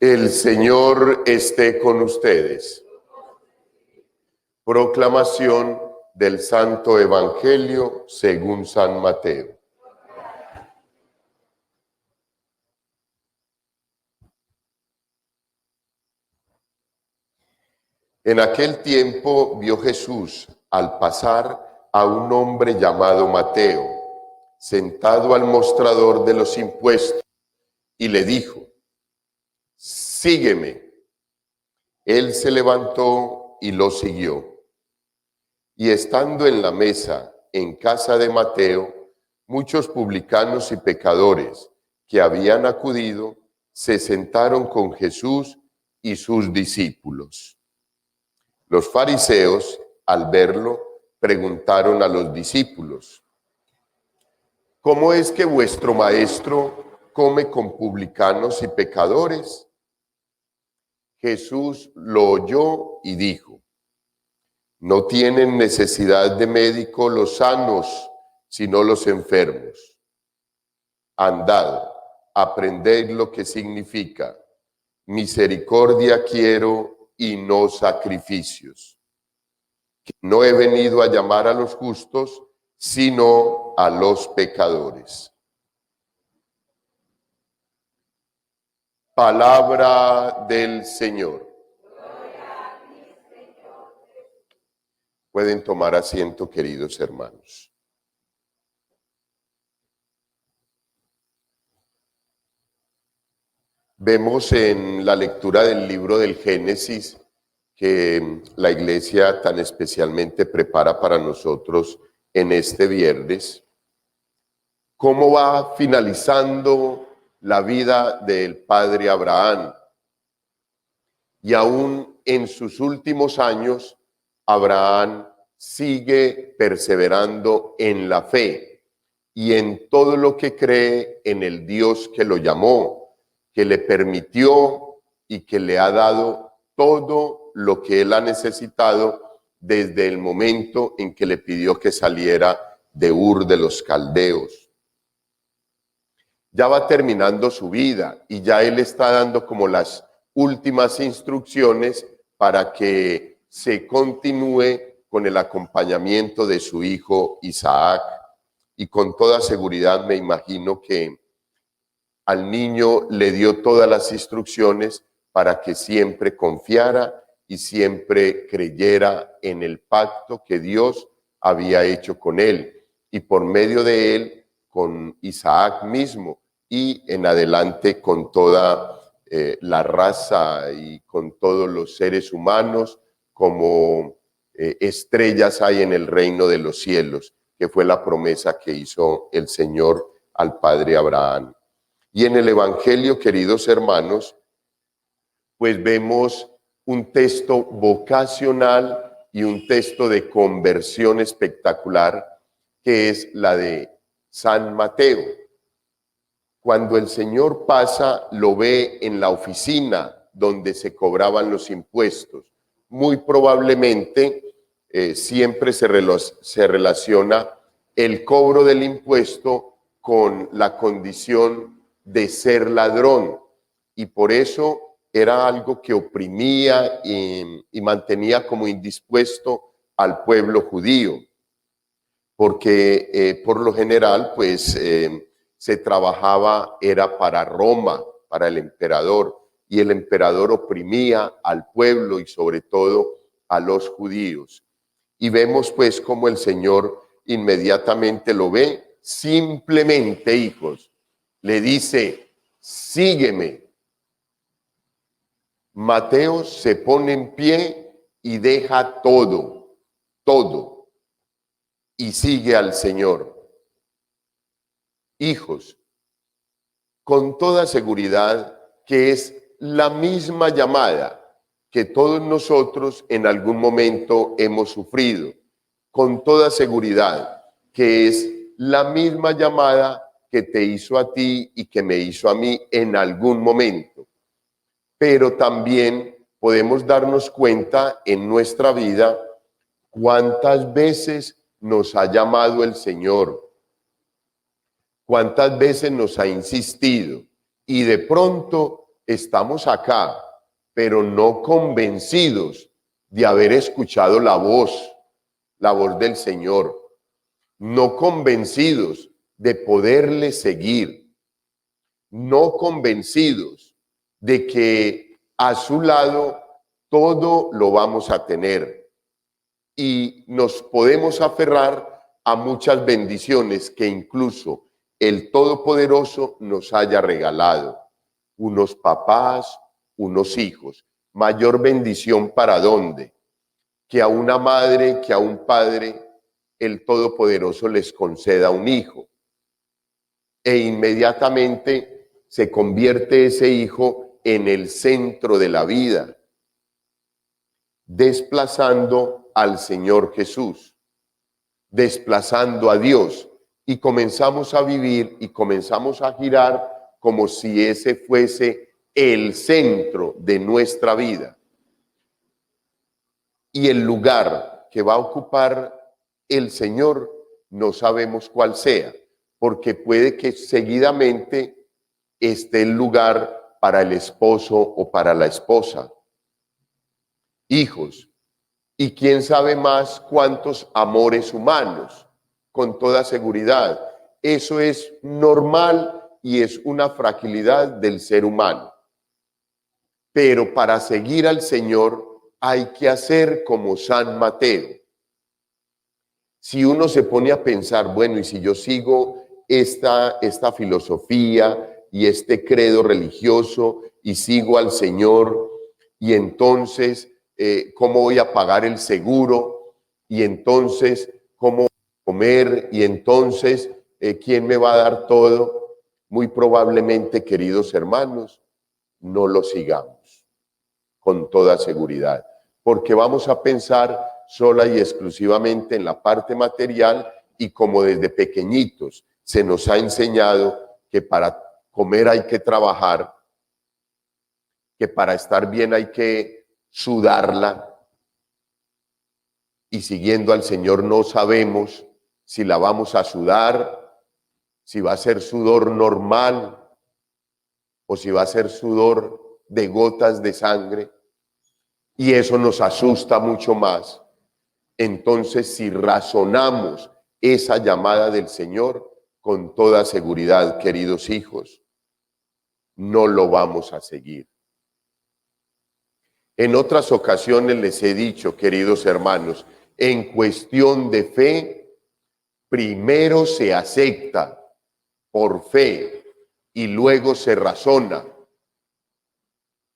El Señor esté con ustedes. Proclamación del Santo Evangelio según San Mateo. En aquel tiempo vio Jesús al pasar a un hombre llamado Mateo, sentado al mostrador de los impuestos, y le dijo: «Sígueme». Él se levantó y lo siguió. Y estando en la mesa en casa de Mateo, muchos publicanos y pecadores que habían acudido se sentaron con Jesús y sus discípulos. Los fariseos, al verlo, preguntaron a los discípulos: ¿cómo es que vuestro maestro come con publicanos y pecadores? Jesús lo oyó y dijo: no tienen necesidad de médico los sanos, sino los enfermos. Andad, aprended lo que significa: misericordia quiero y no sacrificios. Que no he venido a llamar a los justos, sino a los pecadores. Palabra del Señor. Pueden tomar asiento, queridos hermanos. Vemos en la lectura del libro del Génesis que la Iglesia tan especialmente prepara para nosotros en este viernes, cómo va finalizando la vida del padre Abraham. Y aún en sus últimos años, Abraham sigue perseverando en la fe y en todo lo que cree en el Dios que lo llamó, que le permitió y que le ha dado todo lo que él ha necesitado desde el momento en que le pidió que saliera de Ur de los Caldeos. Ya va terminando su vida y ya él está dando como las últimas instrucciones para que se continúe con el acompañamiento de su hijo Isaac. Y con toda seguridad me imagino que al niño le dio todas las instrucciones para que siempre confiara y siempre creyera en el pacto que Dios había hecho con él y por medio de él con Isaac mismo y en adelante con toda la raza y con todos los seres humanos como estrellas hay en el reino de los cielos, que fue la promesa que hizo el Señor al padre Abraham. Y en el Evangelio, queridos hermanos, pues vemos un texto vocacional y un texto de conversión espectacular, que es la de San Mateo. Cuando el Señor pasa, lo ve en la oficina donde se cobraban los impuestos. Muy probablemente siempre se relaciona el cobro del impuesto con la condición de ser ladrón, y por eso era algo que oprimía y mantenía como indispuesto al pueblo judío, porque por lo general pues se trabajaba, era para Roma, para el emperador, y el emperador oprimía al pueblo y sobre todo a los judíos. Y vemos pues cómo el Señor inmediatamente lo ve, simplemente, hijos, le dice: sígueme. Mateo se pone en pie y deja todo, y sigue al Señor. Hijos, con toda seguridad que es la misma llamada que todos nosotros en algún momento hemos sufrido, con toda seguridad que es la misma llamada que te hizo a ti y que me hizo a mí en algún momento. Pero también podemos darnos cuenta en nuestra vida cuántas veces nos ha llamado el Señor, cuántas veces nos ha insistido y de pronto estamos acá, pero no convencidos de haber escuchado la voz del Señor, no convencidos de poderle seguir, no convencidos de que a su lado todo lo vamos a tener y nos podemos aferrar a muchas bendiciones que incluso el Todopoderoso nos haya regalado. Unos papás, unos hijos. Mayor bendición ¿para dónde? Que a una madre, que a un padre, el Todopoderoso les conceda un hijo. E inmediatamente se convierte ese hijo en el centro de la vida, desplazando al Señor Jesús, desplazando a Dios, y comenzamos a vivir y comenzamos a girar como si ese fuese el centro de nuestra vida. Y el lugar que va a ocupar el Señor no sabemos cuál sea, porque puede que seguidamente esté el lugar para el esposo o para la esposa, hijos, y quién sabe más cuántos amores humanos, con toda seguridad. Eso es normal y es una fragilidad del ser humano. Pero para seguir al Señor hay que hacer como San Mateo. Si uno se pone a pensar, bueno, y si yo sigo esta filosofía y este credo religioso y sigo al Señor, y entonces, ¿cómo voy a pagar el seguro? Y entonces, ¿cómo voy a comer? Y entonces, ¿quién me va a dar todo? Muy probablemente, queridos hermanos, no lo sigamos con toda seguridad, porque vamos a pensar sola y exclusivamente en la parte material, y como desde pequeñitos se nos ha enseñado que para comer hay que trabajar, que para estar bien hay que sudarla, y siguiendo al Señor no sabemos si la vamos a sudar, si va a ser sudor normal o si va a ser sudor de gotas de sangre, y eso nos asusta mucho más. Entonces, si razonamos esa llamada del Señor, con toda seguridad, queridos hijos, no lo vamos a seguir. En otras ocasiones les he dicho, queridos hermanos, en cuestión de fe, primero se acepta por fe y luego se razona.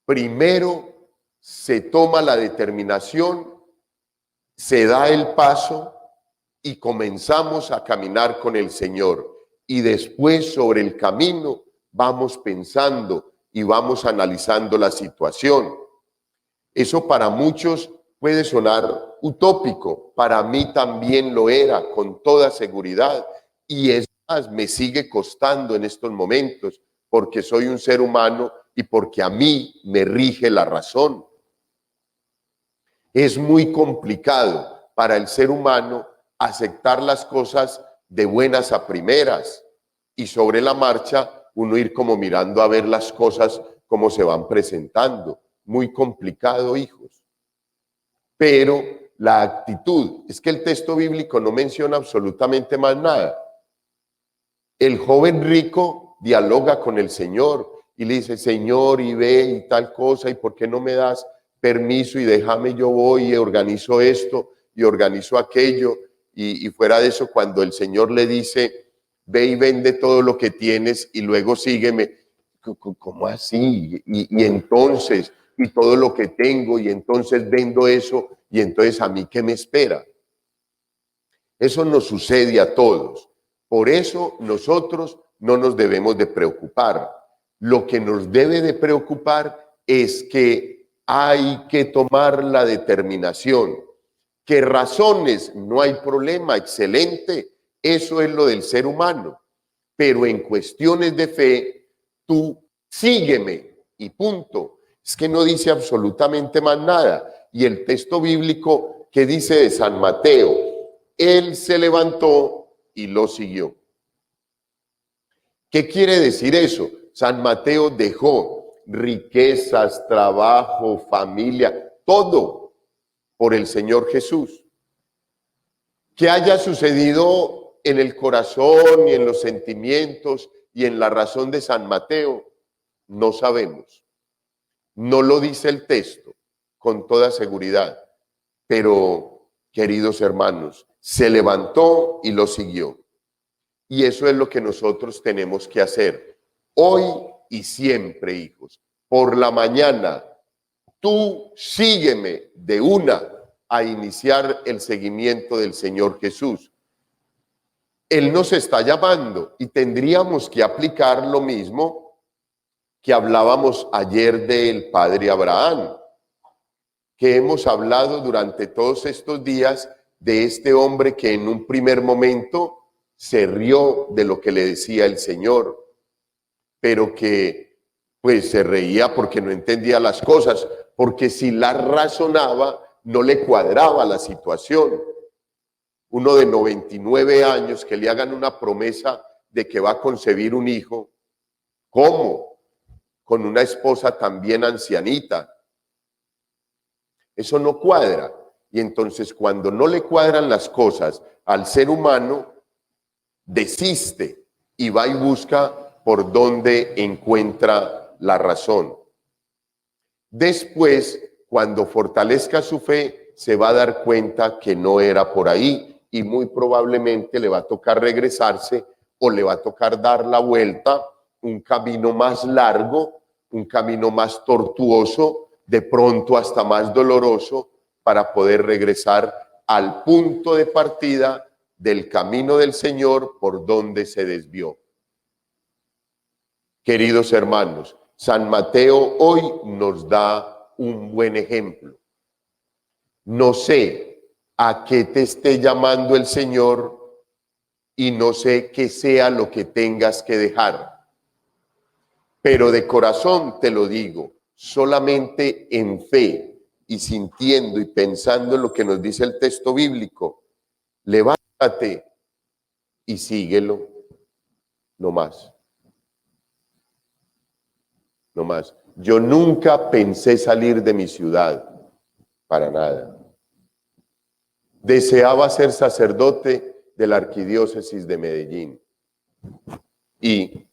Primero se toma la determinación, se da el paso y comenzamos a caminar con el Señor. Y después sobre el camino vamos pensando y vamos analizando la situación. Eso para muchos puede sonar utópico, para mí también lo era, con toda seguridad. Y es más, me sigue costando en estos momentos, porque soy un ser humano y porque a mí me rige la razón. Es muy complicado para el ser humano aceptar las cosas de buenas a primeras y sobre la marcha uno ir como mirando a ver las cosas como se van presentando. Muy complicado, hijos. Pero la actitud, es que el texto bíblico no menciona absolutamente más nada. El joven rico dialoga con el Señor y le dice, Señor, y ve y tal cosa, y ¿por qué no me das permiso y déjame, yo voy y organizo esto y organizo aquello? Y fuera de eso, cuando el Señor le dice, ve y vende todo lo que tienes y luego sígueme, ¿cómo así? Y entonces, y todo lo que tengo, y entonces vendo eso, y entonces a mí, ¿qué me espera? Eso nos sucede a todos. Por eso nosotros no nos debemos de preocupar. Lo que nos debe de preocupar es que hay que tomar la determinación. ¿Qué razones? No hay problema, excelente. Eso es lo del ser humano. Pero en cuestiones de fe, tú sígueme y punto. Es que no dice absolutamente más nada. Y el texto bíblico que dice de San Mateo, él se levantó y lo siguió. ¿Qué quiere decir eso? San Mateo dejó riquezas, trabajo, familia, todo por el Señor Jesús. Que haya sucedido en el corazón y en los sentimientos y en la razón de San Mateo, no sabemos. No lo dice el texto con toda seguridad, pero, queridos hermanos, se levantó y lo siguió. Y eso es lo que nosotros tenemos que hacer, hoy y siempre, hijos. Por la mañana, tú sígueme de una a iniciar el seguimiento del Señor Jesús. Él nos está llamando y tendríamos que aplicar lo mismo que hablábamos ayer del Padre Abraham, que hemos hablado durante todos estos días de este hombre que en un primer momento se rió de lo que le decía el Señor, pero que pues se reía porque no entendía las cosas, porque si las razonaba no le cuadraba la situación. Uno de 99 años que le hagan una promesa de que va a concebir un hijo, ¿cómo? Con una esposa también ancianita. Eso no cuadra. Y entonces cuando no le cuadran las cosas al ser humano, desiste y va y busca por donde encuentra la razón. Después, cuando fortalezca su fe, se va a dar cuenta que no era por ahí y muy probablemente le va a tocar regresarse o le va a tocar dar la vuelta, un camino más largo, un camino más tortuoso, de pronto hasta más doloroso, para poder regresar al punto de partida del camino del Señor por donde se desvió. Queridos hermanos, San Mateo hoy nos da un buen ejemplo. No sé a qué te esté llamando el Señor y no sé qué sea lo que tengas que dejar. Pero de corazón te lo digo, solamente en fe y sintiendo y pensando en lo que nos dice el texto bíblico, levántate y síguelo, no más. No más. Yo nunca pensé salir de mi ciudad, para nada. Deseaba ser sacerdote de la arquidiócesis de Medellín. Y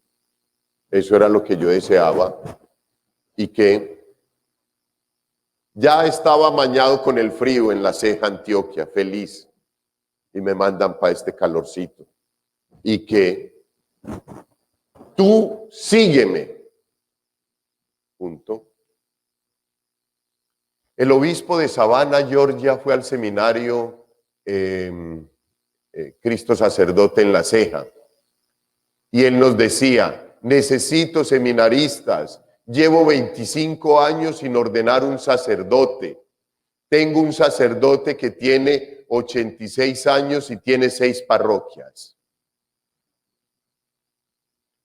eso era lo que yo deseaba. Y que ya estaba amañado con el frío en La Ceja, Antioquia, feliz. Y me mandan para este calorcito. Y que tú sígueme. Punto. El obispo de Savannah, Georgia, fue al seminario Cristo Sacerdote en La Ceja. Y él nos decía, necesito seminaristas, llevo 25 años sin ordenar un sacerdote. Tengo un sacerdote que tiene 86 años y tiene 6 parroquias.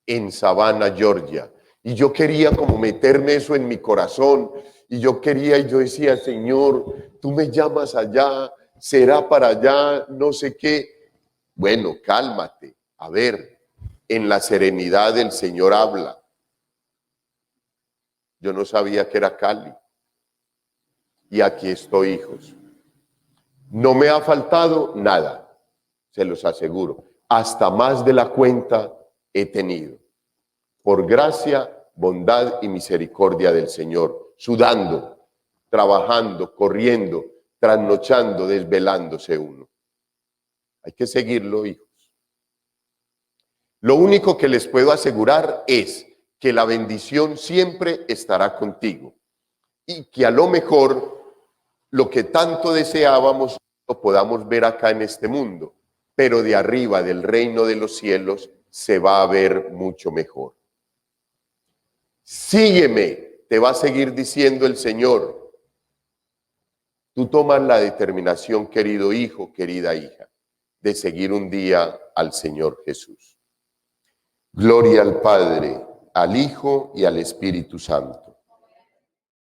En Savannah, Georgia. Y yo quería como meterme eso en mi corazón. Y yo decía, Señor, tú me llamas allá, será para allá, no sé qué. Bueno, cálmate. A ver, en la serenidad el Señor habla. Yo no sabía que era Cali. Y aquí estoy, hijos. No me ha faltado nada, se los aseguro. Hasta más de la cuenta he tenido. Por gracia, bondad y misericordia del Señor, sudando, trabajando, corriendo, trasnochando, desvelándose uno. Hay que seguirlo, hijos. Lo único que les puedo asegurar es que la bendición siempre estará contigo y que a lo mejor lo que tanto deseábamos lo podamos ver acá en este mundo, pero de arriba del reino de los cielos se va a ver mucho mejor. Sígueme, te va a seguir diciendo el Señor. Tú tomas la determinación, querido hijo, querida hija, de seguir un día al Señor Jesús. Gloria al Padre, al Hijo y al Espíritu Santo.